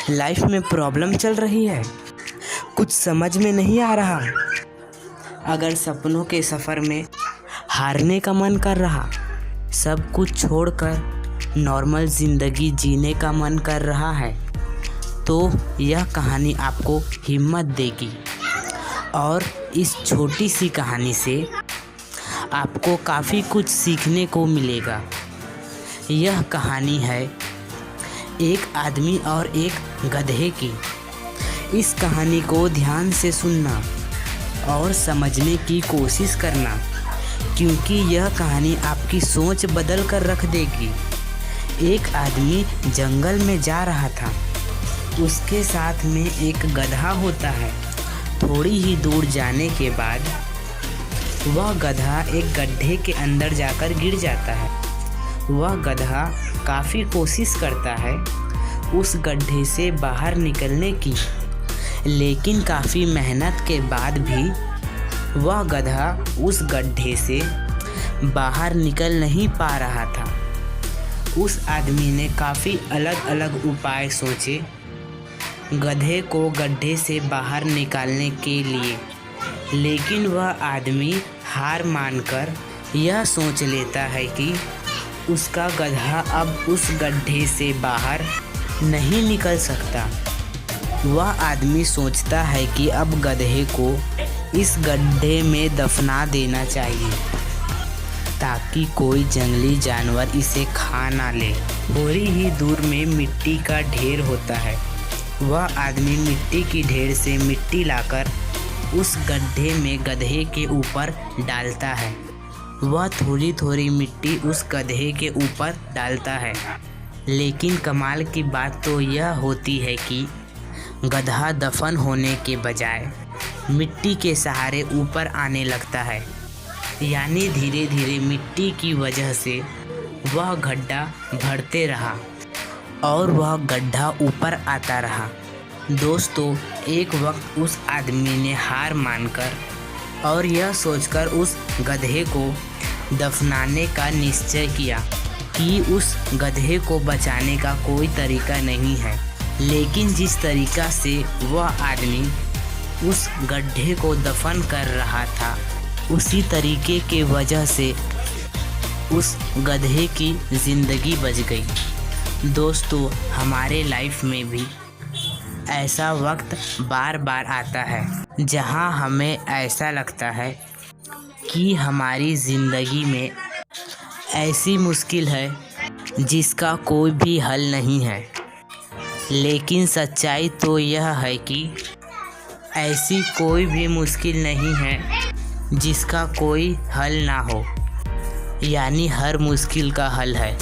Life में problem चल रही है, कुछ समझ में नहीं आ रहा। अगर सपनों के सफ़र में हारने का मन कर रहा, सब कुछ छोड़कर नॉर्मल ज़िंदगी जीने का मन कर रहा है, तो यह कहानी आपको हिम्मत देगी। और इस छोटी सी कहानी से आपको काफ़ी कुछ सीखने को मिलेगा। यह कहानी है एक आदमी और एक गधे की। इस कहानी को ध्यान से सुनना और समझने की कोशिश करना, क्योंकि यह कहानी आपकी सोच बदल कर रख देगी। एक आदमी जंगल में जा रहा था, उसके साथ में एक गधा होता है। थोड़ी ही दूर जाने के बाद वह गधा एक गड्ढे के अंदर जाकर गिर जाता है। वह गधा काफ़ी कोशिश करता है उस गड्ढे से बाहर निकलने की, लेकिन काफ़ी मेहनत के बाद भी वह गधा उस गड्ढे से बाहर निकल नहीं पा रहा था। उस आदमी ने काफ़ी अलग अलग उपाय सोचे गधे को गड्ढे से बाहर निकालने के लिए, लेकिन वह आदमी हार मानकर यह सोच लेता है कि उसका गधा अब उस गड्ढे से बाहर नहीं निकल सकता। वह आदमी सोचता है कि अब गधे को इस गड्ढे में दफना देना चाहिए ताकि कोई जंगली जानवर इसे खा ना ले। थोड़ी ही दूर में मिट्टी का ढेर होता है। वह आदमी मिट्टी की ढेर से मिट्टी लाकर उस गड्ढे में गधे के ऊपर डालता है। वह थोड़ी थोड़ी मिट्टी उस गधे के ऊपर डालता है, लेकिन कमाल की बात तो यह होती है कि गधा दफन होने के बजाय मिट्टी के सहारे ऊपर आने लगता है। यानी धीरे धीरे मिट्टी की वजह से वह गड्ढा भरते रहा और वह गड्ढा ऊपर आता रहा। दोस्तों, एक वक्त उस आदमी ने हार मानकर और यह सोचकर उस गधे को दफनाने का निश्चय किया कि उस गधे को बचाने का कोई तरीका नहीं है। लेकिन जिस तरीका से वह आदमी उस गड्ढे को दफन कर रहा था, उसी तरीके के वजह से उस गधे की ज़िंदगी बच गई। दोस्तों, हमारे लाइफ में भी ऐसा वक्त बार बार आता है जहां हमें ऐसा लगता है कि हमारी ज़िंदगी में ऐसी मुश्किल है जिसका कोई भी हल नहीं है। लेकिन सच्चाई तो यह है कि ऐसी कोई भी मुश्किल नहीं है जिसका कोई हल ना हो। यानी हर मुश्किल का हल है।